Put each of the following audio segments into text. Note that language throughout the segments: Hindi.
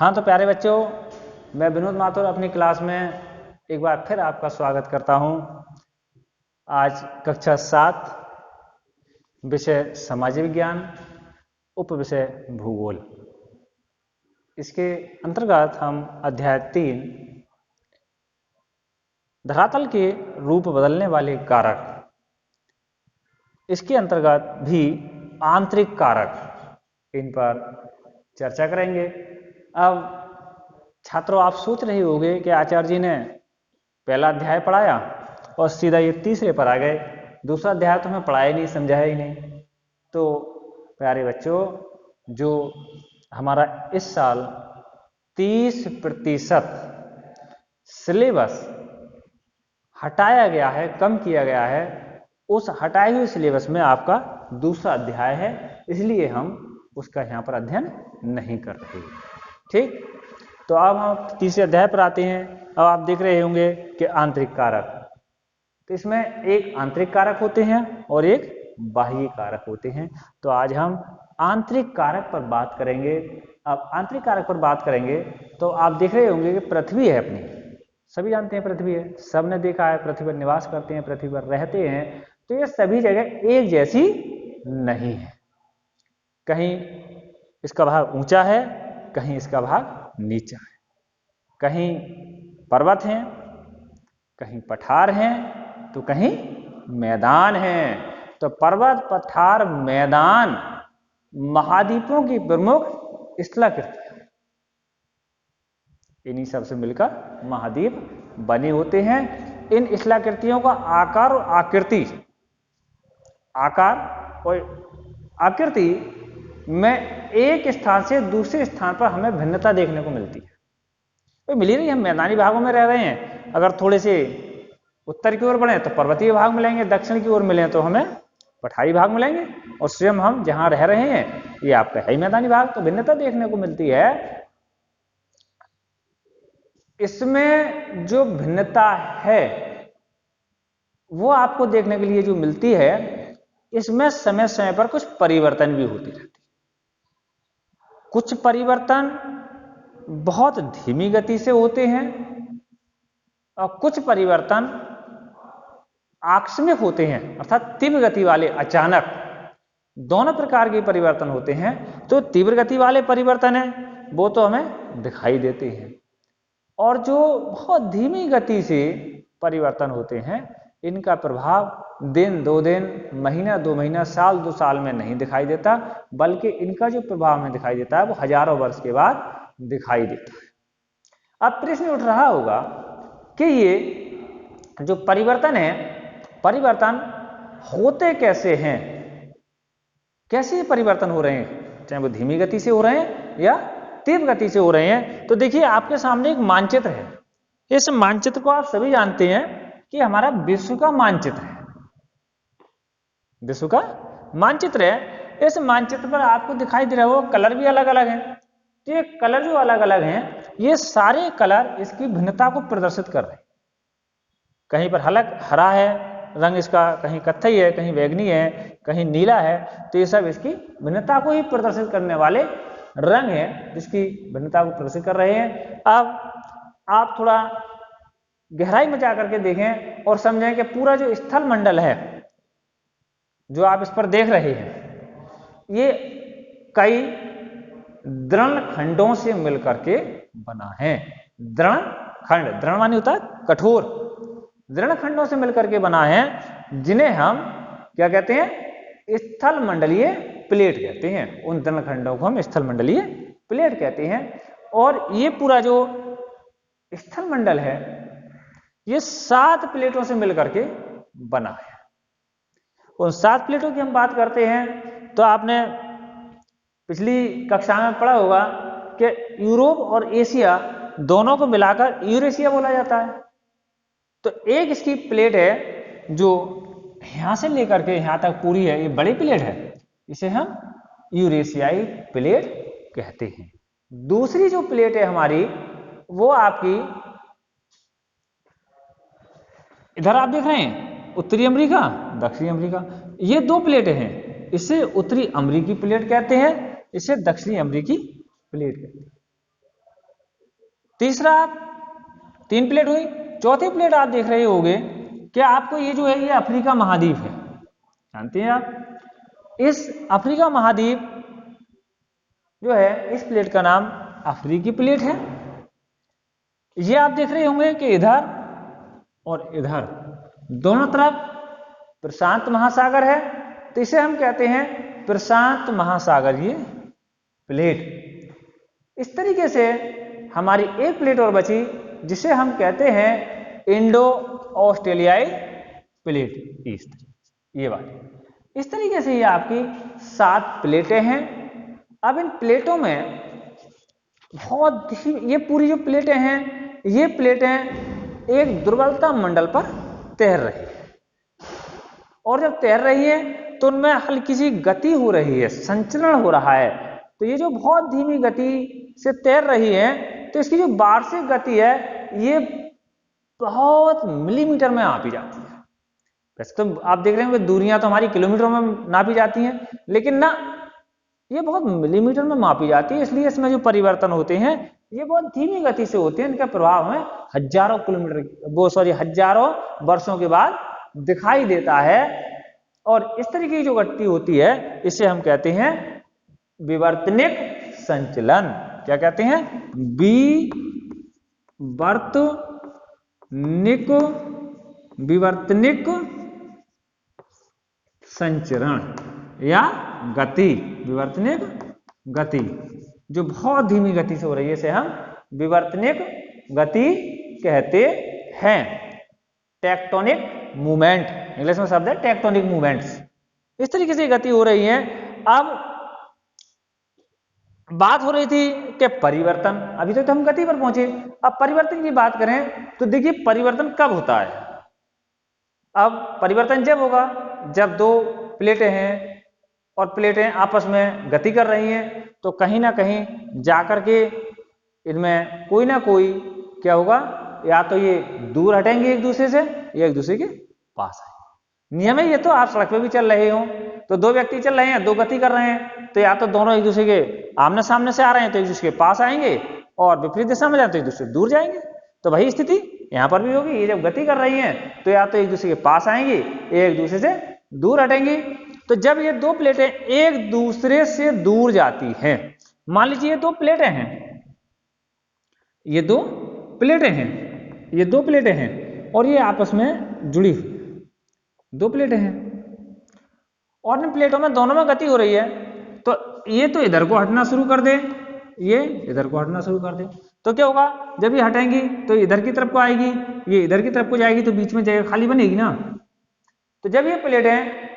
हाँ तो प्यारे बच्चों, मैं विनोद माथुर अपनी क्लास में एक बार फिर आपका स्वागत करता हूँ। आज कक्षा 7 विषय सामाजिक विज्ञान, उप विषय भूगोल। इसके अंतर्गत हम अध्याय 3 धरातल के रूप बदलने वाले कारक, इसके अंतर्गत भी आंतरिक कारक, इन पर चर्चा करेंगे। अब छात्रों, आप सोच रहे होंगे कि आचार्य जी ने पहला अध्याय पढ़ाया और सीधा ये तीसरे पर आ गए, दूसरा अध्याय तो हमें पढ़ाया ही नहीं, समझाया ही नहीं। तो प्यारे बच्चों, जो हमारा इस साल 30% सिलेबस हटाया गया है, कम किया गया है, उस हटाए हुए सिलेबस में आपका दूसरा अध्याय है, इसलिए हम उसका यहाँ पर अध्ययन नहीं कर रहे। ठीक, तो अब हम तीसरे अध्याय पर आते हैं। अब आप देख रहे होंगे कि आंतरिक कारक, तो इसमें एक आंतरिक कारक होते हैं और एक बाह्य कारक होते हैं। तो आज हम आंतरिक कारक पर बात करेंगे। अब आंतरिक कारक पर बात करेंगे तो आप देख रहे होंगे कि पृथ्वी है अपनी, सभी जानते हैं पृथ्वी है, सबने देखा है, पृथ्वी पर निवास करते हैं, पृथ्वी पर रहते हैं। तो ये सभी जगह एक जैसी नहीं है, कहीं इसका भाग ऊंचा है, कहीं इसका भाग नीचा है, कहीं पर्वत हैं, कहीं पठार हैं, तो कहीं मैदान हैं। तो पर्वत, पठार, मैदान महाद्वीपों की प्रमुख स्थलाकृतियां, इन्हीं सब से मिलकर महाद्वीप बने होते हैं। इन स्थलाकृतियों का आकार और आकृति में एक स्थान से दूसरे स्थान पर हमें भिन्नता देखने को मिलती है। तो मिली रही, हम मैदानी भागों में रह रहे हैं, अगर थोड़े से उत्तर की ओर बढ़े तो पर्वतीय भाग मिलेंगे, दक्षिण की ओर मिले तो हमें पठारी भाग मिलेंगे, और स्वयं हम जहां रह रहे हैं ये आपका है ही मैदानी भाग। तो भिन्नता देखने को मिलती है। इसमें जो भिन्नता है वो आपको देखने के लिए जो मिलती है, इसमें समय समय पर कुछ परिवर्तन भी होते रहते हैं। कुछ परिवर्तन बहुत धीमी गति से होते हैं और कुछ परिवर्तन आकस्मिक होते हैं, अर्थात तीव्र गति वाले, अचानक। दोनों प्रकार के परिवर्तन होते हैं। तो तीव्र गति वाले परिवर्तन है वो तो हमें दिखाई देते हैं, और जो बहुत धीमी गति से परिवर्तन होते हैं इनका प्रभाव दिन 2 दिन, महीना 2 महीना, साल 2 साल में नहीं दिखाई देता, बल्कि इनका जो प्रभाव हमें दिखाई देता है वो हजारों वर्ष के बाद दिखाई देता है। अब प्रश्न उठ रहा होगा कि ये जो परिवर्तन है, परिवर्तन होते कैसे हैं, कैसे ये परिवर्तन हो रहे हैं, चाहे वो धीमी गति से हो रहे हैं या तीव्र गति से हो रहे हैं। तो देखिए, आपके सामने एक मानचित्र है। इस मानचित्र को आप सभी जानते हैं कि हमारा विश्व का मानचित्र है, विश्व का मानचित्र है। इस मानचित्र पर आपको दिखाई दे रहा हो कलर भी अलग अलग हैं। तो ये कलर जो अलग अलग हैं, ये सारे कलर इसकी भिन्नता को प्रदर्शित कर रहे हैं। कहीं पर हरा है रंग इसका, कहीं कत्थई है, कहीं बैंगनी है, कहीं नीला है। तो ये सब इसकी भिन्नता को ही प्रदर्शित करने वाले रंग है, जिसकी भिन्नता को प्रदर्शित कर रहे हैं। अब आप थोड़ा गहराई में जाकर के देखें और समझें कि पूरा जो स्थल मंडल है जो आप इस पर देख रहे हैं, ये कई दृढ़ खंडों से मिलकर के बना है। दृढ़ खंड, दृढ़ माने होता है कठोर, दृढ़ खंडों से मिलकर के बना है, जिन्हें हम क्या कहते हैं, स्थल मंडलीय प्लेट कहते हैं। उन दृढ़ खंडों को हम स्थल मंडलीय प्लेट कहते हैं। और ये पूरा जो स्थल मंडल है ये 7 प्लेटों से मिलकर के बना है। उन 7 प्लेटों की हम बात करते हैं तो आपने पिछली कक्षा में पढ़ा होगा कि यूरोप और एशिया दोनों को मिलाकर यूरेशिया बोला जाता है। तो एक इसकी प्लेट है जो यहां से लेकर के यहां तक पूरी है, ये बड़ी प्लेट है, इसे हम यूरेशियाई प्लेट कहते हैं। दूसरी जो प्लेट है हमारी, वो आपकी इधर आप देख रहे हैं उत्तरी अमेरिका, दक्षिणी अमेरिका, ये 2 प्लेटें हैं। इसे उत्तरी अमेरिकी प्लेट कहते हैं, इसे दक्षिणी अमेरिकी प्लेट कहते हैं। तीसरा 3 प्लेट हुई। चौथी प्लेट आप देख रहे होंगे कि आपको ये जो है ये अफ्रीका महाद्वीप है, जानते हैं आप। इस अफ्रीका महाद्वीप जो है इस प्लेट का नाम अफ्रीकी प्लेट है। ये आप देख रहे होंगे कि इधर और इधर दोनों तरफ प्रशांत महासागर है, तो इसे हम कहते हैं प्रशांत महासागरीय प्लेट। इस तरीके से हमारी एक प्लेट और बची जिसे हम कहते हैं इंडो ऑस्ट्रेलियाई प्लेट ईस्ट, ये वाली। इस तरीके से ये आपकी 7 प्लेटें हैं। अब इन प्लेटों में बहुत ही ये पूरी जो प्लेटें हैं ये प्लेटें एक दुर्बलता मंडल पर तैर रही है, और जब तैर रही है तो उनमें हल्की सी गति हो रही है, संचलन हो रहा है। तो ये जो बहुत धीमी गति से तैर रही है तो इसकी जो वार्षिक गति है ये बहुत मिलीमीटर में नापी जाती है। वैसे तो आप देख रहे हैं कि दूरियां तो हमारी किलोमीटर में नापी जाती हैं, लेकिन ना ये बहुत मिलीमीटर में मापी जाती है, इसलिए इसमें जो परिवर्तन होते हैं ये बहुत धीमी गति से होते हैं। इनका प्रभाव हमें हजारों वर्षों के बाद दिखाई देता है। और इस तरीके की जो गति होती है इसे हम कहते हैं विवर्तनिक संचलन। क्या कहते हैं? विवर्तनिक संचरण या गति, विवर्तनिक गति जो बहुत धीमी गति से हो रही है इसे हम विवर्तनिक गति कहते हैं। टेक्टोनिक मूवमेंट, इंग्लिश में शब्द है टेक्टोनिक मूवमेंट्स। इस तरीके से गति हो रही है। अब बात हो रही थी कि परिवर्तन, अभी तक तो हम गति पर पहुंचे, अब परिवर्तन की बात करें तो देखिए परिवर्तन कब होता है। अब परिवर्तन जब होगा जब 2 प्लेटें हैं और प्लेटें आपस में गति कर रही हैं, तो कहीं ना कहीं जाकर के इनमें कोई ना कोई क्या होगा, या तो ये दूर हटेंगे एक दूसरे से या एक दूसरे के पास आएंगे। नियम है ये, तो आप सड़क पे भी चल रहे हो तो 2 व्यक्ति चल रहे हैं, 2 गति कर रहे हैं, तो या तो दोनों एक दूसरे के आमने सामने से आ रहे हैं तो एक दूसरे के पास आएंगे, और विपरीत दिशा में जाए तो एक दूसरे से दूर जाएंगे। तो वही स्थिति यहाँ पर भी होगी। ये जब गति कर रही है तो या तो एक दूसरे के पास आएंगी, एक दूसरे से दूर हटेंगी। तो जब ये 2 प्लेटें एक दूसरे से दूर जाती हैं, मान लीजिए ये 2 प्लेटें हैं, ये 2 प्लेटें हैं, ये 2 प्लेटें हैं और ये आपस में जुड़ी हुई 2 प्लेटें हैं, और इन प्लेटों में दोनों में गति हो रही है। तो ये तो इधर को हटना शुरू कर दे, ये इधर को हटना शुरू कर दे, तो क्या होगा, जब ये हटेंगी तो इधर की तरफ को आएगी, ये इधर की तरफ को जाएगी, तो बीच में जगह खाली बनेगी ना। तो जब ये प्लेटें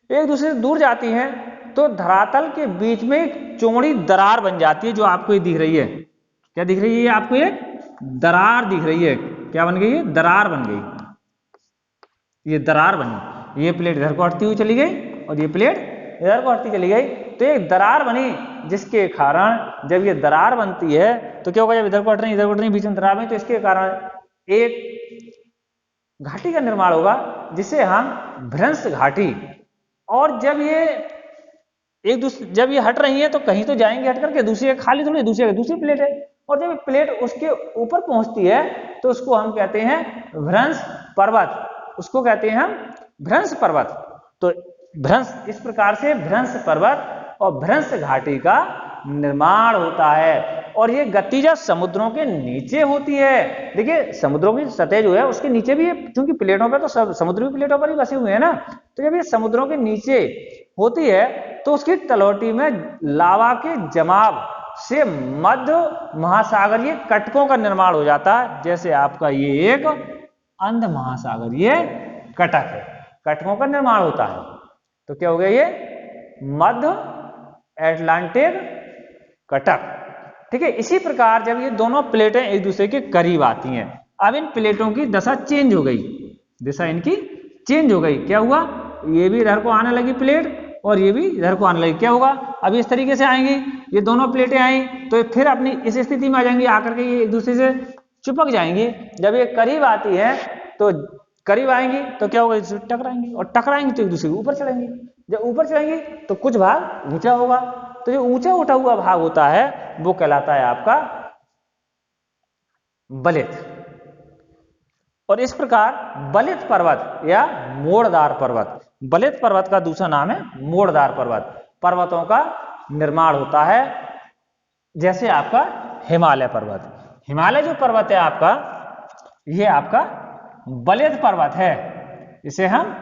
एक दूसरे से दूर जाती हैं तो धरातल के बीच में एक चौड़ी दरार बन जाती है, जो आपको ये दिख रही है। क्या दिख रही है? ये आपको एक दरार दिख रही है। क्या बन गई? ये दरार बन गई, ये दरार बनी। ये प्लेट इधर को हटती हुई चली गई और ये प्लेट इधर को हटती चली गई, तो एक दरार बनी, जिसके कारण जब ये दरार बनती है तो क्या होगा, जब इधर को हट रही इधर को हट रही बीच में दरार बनी, तो इसके कारण एक घाटी का निर्माण होगा जिसे हम भ्रंश घाटी। और जब ये हट रही है तो कहीं तो जाएंगे हट करके, दूसरी खाली थोड़ी, दूसरी प्लेट है, और जब प्लेट उसके ऊपर पहुंचती है तो उसको हम कहते हैं भ्रंश पर्वत, उसको कहते हैं हम भ्रंश पर्वत। तो भ्रंश, इस प्रकार से भ्रंश पर्वत और भ्रंश घाटी का निर्माण होता है। और ये गति जब समुद्रों के नीचे होती है, देखिए समुद्रों की सतह जो है उसके नीचे भी, क्योंकि प्लेटों पर तो सब समुद्री प्लेटों पर ही बसे हुए हैं ना, तो जब ये समुद्रों के नीचे होती है तो उसकी तलौटी में लावा के जमाव से मध्य महासागरीय कटकों का निर्माण हो जाता है। जैसे आपका ये एक अंध महासागरीय कटक है, कटकों का निर्माण होता है। तो क्या हो गया, ये मध्य अटलांटिक कटक। ठीक है, इसी प्रकार जब ये दोनों प्लेटें एक दूसरे के करीब आती हैं, अब इन प्लेटों की दशा चेंज हो गई, दिशा इनकी चेंज हो गई। क्या हुआ, ये भी इधर को आने लगी प्लेट और ये भी इधर को आने लगी। क्या होगा, अब इस तरीके से आएंगी, ये दोनों प्लेटें आई तो फिर अपनी इस स्थिति में आ जाएंगी, आकर के ये एक दूसरे से चिपक जाएंगी। जब ये करीब आती है तो करीब आएंगी तो क्या होगा, टकराएंगी, और टकराएंगी तो एक दूसरे के ऊपर चढ़ेंगी। जब ऊपर चढ़ेंगी तो कुछ भाग ऊंचा होगा, तो जो ऊंचा उठा हुआ भाग होता है वो कहलाता है आपका बलित। और इस प्रकार बलित पर्वत या मोड़दार पर्वत, बलित पर्वत का दूसरा नाम है मोड़दार पर्वत। पर्वतों का निर्माण होता है जैसे आपका हिमालय पर्वत। हिमालय जो पर्वत है आपका, यह आपका बलित पर्वत है, इसे हम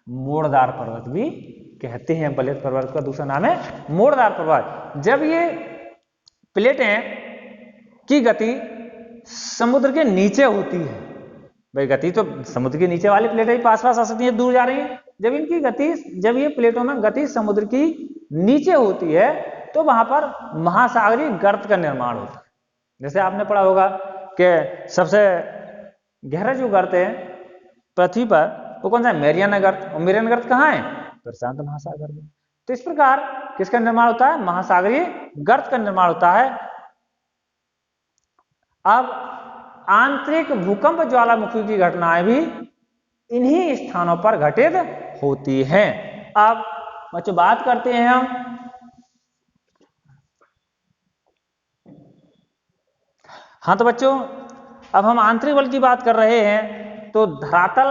मोड़दार पर्वत भी कहते हैं। बलित पर्वत का दूसरा नाम है मोड़दार पर्वत। जब ये प्लेटें की गति समुद्र के नीचे होती है, भाई गति तो समुद्र के नीचे वाली प्लेटें ही पास पास आ सकती हैं, दूर जा रही हैं। जब इनकी गति, जब ये प्लेटों में गति समुद्र की नीचे होती है तो वहां पर महासागरीय गर्त का निर्माण होता है। जैसे आपने पढ़ा होगा कि सबसे गहरा जो गर्त है पृथ्वी पर वो कौन सा है? मैरियाना गर्त। और मैरियाना गर्त कहाँ है? प्रशांत महासागर में। तो इस प्रकार किसका निर्माण होता है? महासागरीय गर्त का निर्माण होता है। अब आंतरिक भूकंप ज्वालामुखी की घटनाएं भी इन्हीं स्थानों पर घटित होती हैं। अब बच्चों बात करते हैं हम हाँ तो बच्चों अब हम आंतरिक बल की बात कर रहे हैं। तो धरातल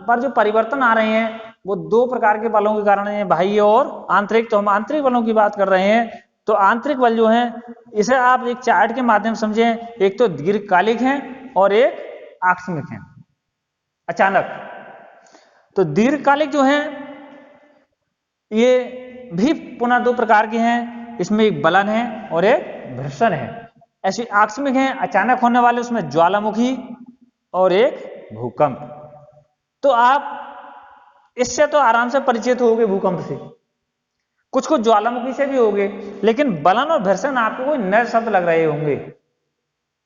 पर जो परिवर्तन आ रहे हैं वो दो प्रकार के बलों के कारण है, बाह्य और आंतरिक। तो हम आंतरिक बलों की बात कर रहे हैं। तो आंतरिक बल जो है इसे आप एक चार्ट के माध्यम से समझें। एक तो दीर्घकालिक है और एक आकस्मिक है, अचानक। तो दीर्घकालिक जो है ये भी पुनः दो प्रकार के हैं, इसमें एक बलन है और एक घर्षण है। ऐसे आकस्मिक है, अचानक होने वाले, उसमें ज्वालामुखी और एक भूकंप। तो आप इससे तो आराम से परिचित होगे भूकंप से, कुछ कुछ ज्वालामुखी से भी होगे, लेकिन बलन और घर्षण आपको कोई नए शब्द लग रहे होंगे।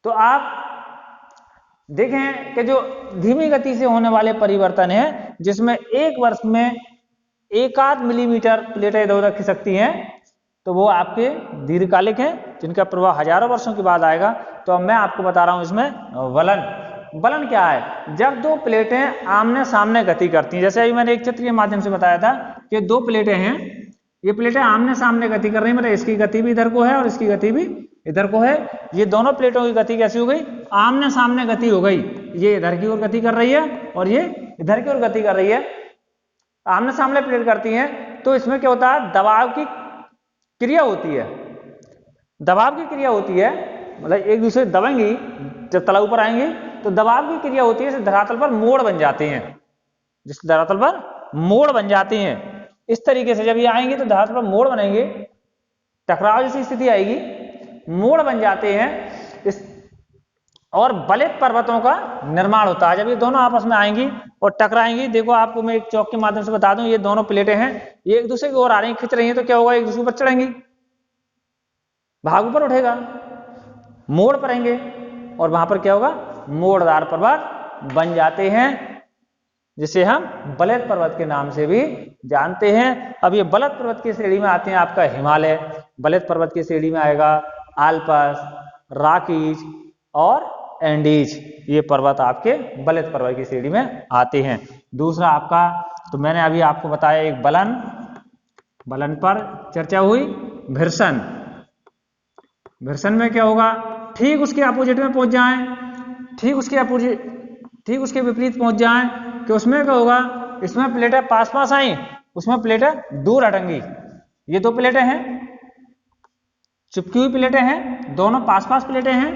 तो आप देखें कि जो धीमी गति से होने वाले परिवर्तन है, जिसमें एक वर्ष में 1-8 मिलीमीटर प्लेटें इधर उधर खिसकती हैं, तो वो आपके दीर्घकालिक हैं, जिनका प्रभाव हजारों वर्षों के बाद आएगा। तो अब मैं आपको बता रहा हूं इसमें बलन। बलन क्या है? जब दो प्लेटें आमने सामने गति करती हैं, जैसे अभी मैंने एक चित्र के माध्यम से बताया था कि दो प्लेटें हैं, ये प्लेटें आमने सामने गति कर रही है, मतलब इसकी गति भी इधर को है और इसकी गति भी इधर को है। ये दोनों प्लेटों की गति कैसी हो गई? आमने सामने गति हो गई। ये इधर की ओर गति कर रही है और ये इधर की ओर गति कर रही है। आमने सामने प्लेट करती हैं तो इसमें क्या होता है? दबाव की क्रिया होती है। दबाव की क्रिया होती है, मतलब एक दूसरे दबाएंगी, जब तला ऊपर आएंगी तो दबाव की क्रिया होती है, धरातल पर मोड़ बन जाते हैं। जिस धरातल पर मोड़ बन जाते हैं, इस तरीके से जब ये आएंगे तो धरातल पर मोड़ बनेंगे, टकराव जैसी स्थिति आएगी, मोड़ बन जाते हैं इस, और बलित पर्वतों का निर्माण होता है। जब ये दोनों आपस में आएंगी और टकराएंगी, देखो आपको मैं एक चौक के माध्यम से बता दूं, ये दोनों प्लेटें हैं, ये एक दूसरे की ओर आ रही हैं, खिंच रही हैं, तो क्या होगा? एक दूसरे पर चढ़ेंगी, भाग ऊपर उठेगा, मोड़ पड़ेंगे और वहां पर क्या होगा? मोड़दार पर्वत बन जाते हैं, जिसे हम बलित पर्वत के नाम से भी जानते हैं। अब ये बलित पर्वत की श्रेणी में आते हैं आपका हिमालय, बलित पर्वत की श्रेणी में आएगा आल्पस, रॉकीज और एंडीज। ये पर्वत आपके बलित पर्वत की श्रेणी में आते हैं। दूसरा आपका, तो मैंने अभी आपको बताया एक बलन, बलन पर चर्चा हुई। घर्षण, घर्षण में क्या होगा? ठीक उसके अपोजिट में पहुंच जाएं, ठीक उसके अपोजिट, ठीक उसके विपरीत पहुंच जाएं, कि उसमें क्या होगा? इसमें प्लेटें पास पास आई, उसमें प्लेटें दूर हटेंगी। ये दो प्लेटें हैं, चिपकी हुई प्लेटें हैं, दोनों पास पास प्लेटें हैं,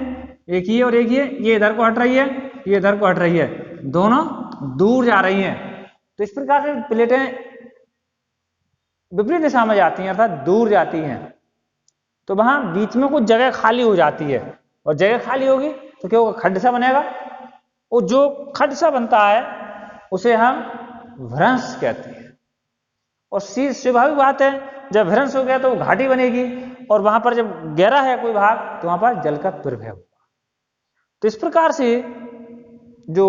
एक ये और एक ये इधर को हट रही है, ये इधर को हट रही है, दोनों दूर जा रही हैं। तो इस प्रकार से प्लेटें विपरीत दिशा में जाती हैं, अर्थात दूर जाती हैं। तो वहां बीच में कुछ जगह खाली हो जाती है, और जगह खाली होगी तो क्या होगा? खड्ड सा बनेगा, और जो खड्ड सा बनता है उसे हम भ्रंश कहते हैं। और स्वाभाविक बात है, जब भ्रंश हो गया तो घाटी बनेगी, और वहां पर जब गहरा है कोई भाग तो वहां पर जल का प्रवाह होगा। तो इस प्रकार से जो,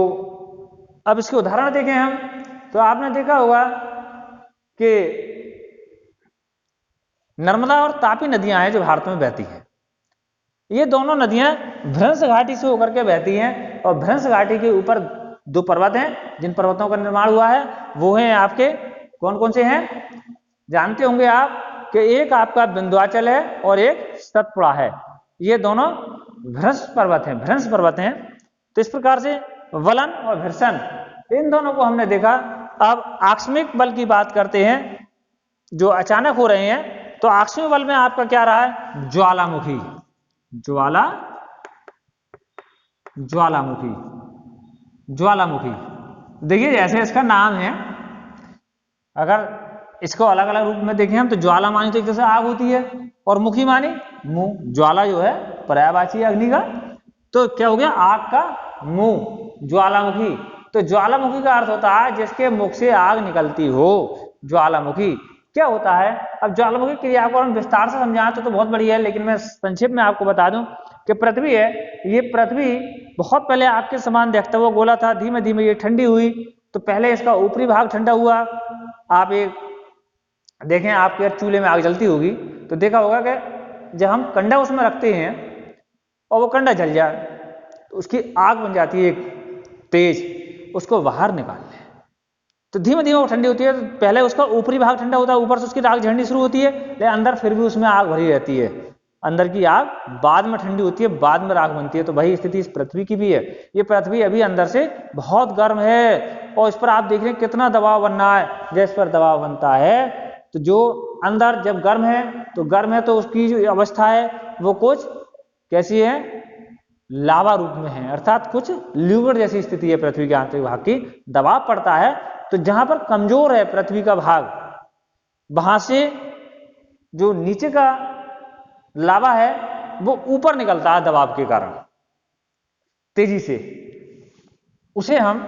अब इसके उदाहरण देखें हम, तो आपने देखा होगा कि नर्मदा और तापी नदियां हैं जो भारत में बहती हैं। ये दोनों नदियां भ्रंश घाटी से होकर के बहती हैं, और भ्रंश घाटी के ऊपर दो पर्वत हैं जिन पर्वतों का निर्माण हुआ है। वो हैं आपके, कौन कौन से हैं? जानते होंगे आप कि एक आपका विंध्याचल है और एक सतपुड़ा है। ये दोनों भ्रंश पर्वत हैं, भ्रंश पर्वत हैं। तो इस प्रकार से वलन और घर्षण इन दोनों को हमने देखा। अब आकस्मिक बल की बात करते हैं जो अचानक हो रहे हैं। तो आकस्मिक बल में आपका क्या रहा है? ज्वालामुखी, ज्वालामुखी। देखिए जैसे इसका नाम है, अगर इसको अलग अलग रूप में देखें हम तो ज्वाला मानी तो एक तरह से आग होती है और मुखी मानी मुंह। ज्वाला जो है पर्यायवाची है अग्नि का, तो क्या हो गया? आग का मुंह, ज्वालामुखी। तो ज्वालामुखी का अर्थ होता है जिसके मुख से आग निकलती हो, ज्वालामुखी। क्या होता है? अब ज्वालामुखी क्रिया को हम विस्तार से समझाएं तो बहुत बढ़िया है, लेकिन मैं संक्षेप में आपको बता दूं कि पृथ्वी है, ये पृथ्वी बहुत पहले आपके समान देखता हुआ गोला था, धीमे धीमे ये ठंडी हुई। तो पहले इसका ऊपरी भाग ठंडा हुआ। आप एक देखें, आपके चूल्हे में आग जलती होगी तो देखा होगा कि जब हम कंडा उसमें रखते हैं और वो कंडा जल जाए तो उसकी आग बन जाती है एक तेज, उसको बाहर निकाल लें तो धीमे धीमे वो ठंडी होती है। तो पहले उसका ऊपरी भाग ठंडा होता है, ऊपर से उसकी आग झड़नी शुरू होती है, लेकिन अंदर फिर भी उसमें आग भरी रहती है। अंदर की आग बाद में ठंडी होती है, बाद में आग बनती है। तो वही स्थिति इस पृथ्वी की भी है। ये पृथ्वी अभी अंदर से बहुत गर्म है और इस पर आप देख रहे हैं कितना दबाव बन रहा है। जैसे पर दबाव बनता है तो जो अंदर जब गर्म है तो गर्म है तो उसकी जो अवस्था है वो कुछ कैसी है? लावा रूप में है, अर्थात कुछ ल्यूगर जैसी स्थिति है पृथ्वी के आंतरिक भाग की। दबाव पड़ता है तो जहां पर कमजोर है पृथ्वी का भाग, वहां से जो नीचे का लावा है वो ऊपर निकलता है दबाव के कारण तेजी से, उसे हम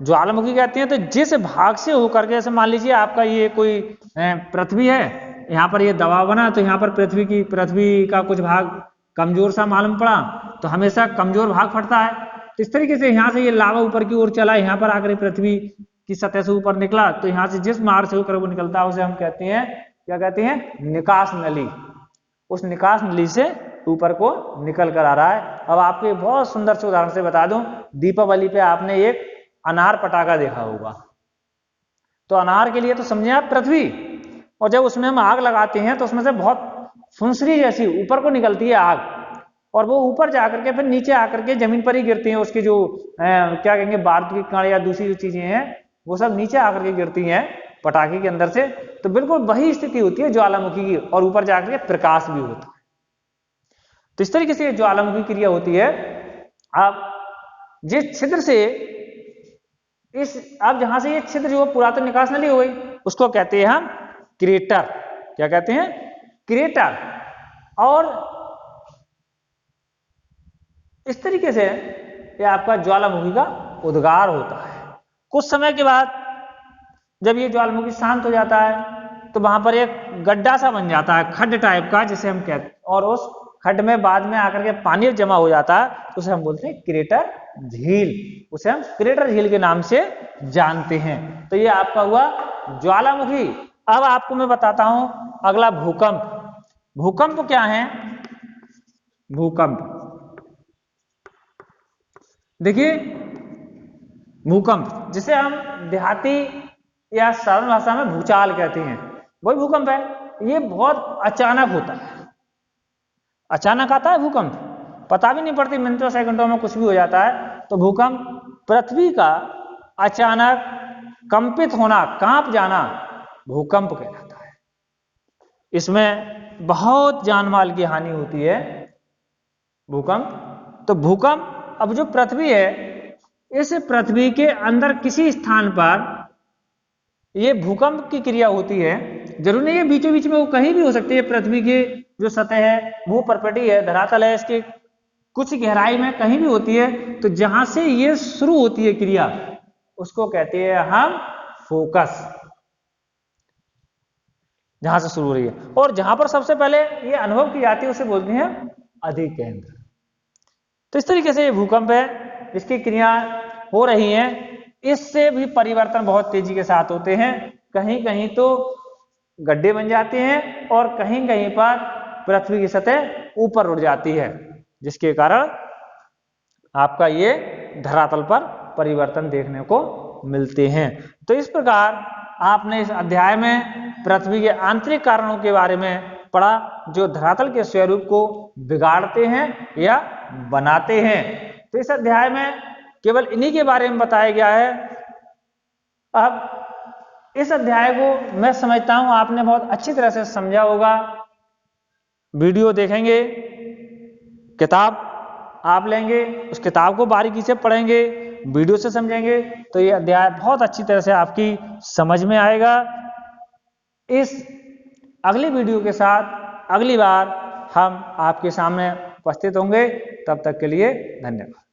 ज्वालामुखी कहते हैं। तो जिस भाग से होकर के, जैसे मान लीजिए आपका ये कोई पृथ्वी है, यहाँ पर ये दबाव बना तो यहाँ पर पृथ्वी का कुछ भाग कमजोर सा मालूम पड़ा तो हमेशा कमजोर भाग फटता है। तो इस तरीके से यहाँ से ये लावा ऊपर की ओर चला, यहाँ पर आकर पृथ्वी की सतह से ऊपर निकला, तो यहाँ से जिस मार्ग से होकर वो निकलता है उसे हम कहते हैं, क्या कहते हैं? निकास नली। उस निकास नली से ऊपर को निकल कर आ रहा है। अब आपको एक बहुत सुंदर से उदाहरण से बता दूं, दीपावली पे आपने एक अनार पटाखा देखा होगा। तो अनार के लिए तो समझे आप पृथ्वी, और जब उसमें हम आग लगाते हैं तो उसमें से बहुत फुंसरी जैसी ऊपर को निकलती है आग, और वो ऊपर जाकर के फिर नीचे आकर के जमीन पर ही गिरती हैं। उसकी जो क्या कहेंगे, बारूद की कण या दूसरी जो चीजें हैं वो सब नीचे आकर के गिरती हैं पटाखे के अंदर से। तो बिल्कुल वही स्थिति होती है ज्वालामुखी की, और ऊपर जाकर के प्रकाश भी होता है। तो इस तरीके से ज्वालामुखी क्रिया होती है। अब जिस छिद्र से अब जहां से ये छिद्र जो पुरातन निकास नली हो गई उसको कहते हैं हम क्रेटर। क्या कहते हैं? क्रेटर। और इस तरीके से ये आपका ज्वालामुखी का उद्गार होता है। कुछ समय के बाद जब ये ज्वालामुखी शांत हो जाता है तो वहां पर एक गड्ढा सा बन जाता है, खड्ड टाइप का, जिसे हम कहते हैं, और उस खड्ड में बाद में आकर के पानी जमा हो जाता है तो उसे हम बोलते हैं क्रेटर झील। उसे हम क्रेटर झील के नाम से जानते हैं। तो ये आपका हुआ ज्वालामुखी। अब आपको मैं बताता हूं अगला भूकंप। भूकंप क्या है? भूकंप, देखिए भूकंप जिसे हम देहाती या सरल भाषा में भूचाल कहते हैं, वही भूकंप है। ये बहुत अचानक होता है, अचानक आता है भूकंप, पता भी नहीं पड़ती, मिनटों सेकंडों में कुछ भी हो जाता है। तो भूकंप पृथ्वी का अचानक कंपित होना, कांप जाना भूकंप कहलाता है। इसमें बहुत जान माल की हानि होती है भूकंप। तो भूकंप, अब जो पृथ्वी है, इस पृथ्वी के अंदर किसी स्थान पर ये भूकंप की क्रिया होती है। जरूर नहीं है बीचों बीच में, वो कहीं भी हो सकती है। पृथ्वी की जो सतह है वो परपेटी है, धरातल है, इसके कुछ गहराई में कहीं भी होती है। तो जहां से ये शुरू होती है क्रिया उसको कहते हैं हम फोकस, जहां से शुरू हो रही है। और जहां पर सबसे पहले ये अनुभव की जाती है उसे बोलते हैं अधिकेंद्र। तो इस तरीके से ये भूकंप है, इसकी क्रिया हो रही है। इससे भी परिवर्तन बहुत तेजी के साथ होते हैं। कहीं कहीं तो गड्ढे बन जाते हैं और कहीं कहीं पर पृथ्वी की सतह ऊपर उठ जाती है, जिसके कारण आपका ये धरातल पर परिवर्तन देखने को मिलते हैं। तो इस प्रकार आपने इस अध्याय में पृथ्वी के आंतरिक कारणों के बारे में पढ़ा, जो धरातल के स्वरूप को बिगाड़ते हैं या बनाते हैं। तो इस अध्याय में केवल इन्हीं के बारे में बताया गया है। अब इस अध्याय को मैं समझता हूं आपने बहुत अच्छी तरह से समझा होगा। वीडियो देखेंगे, किताब आप लेंगे, उस किताब को बारीकी से पढ़ेंगे, वीडियो से समझेंगे, तो ये अध्याय बहुत अच्छी तरह से आपकी समझ में आएगा। इस अगली वीडियो के साथ अगली बार हम आपके सामने उपस्थित होंगे। तब तक के लिए धन्यवाद।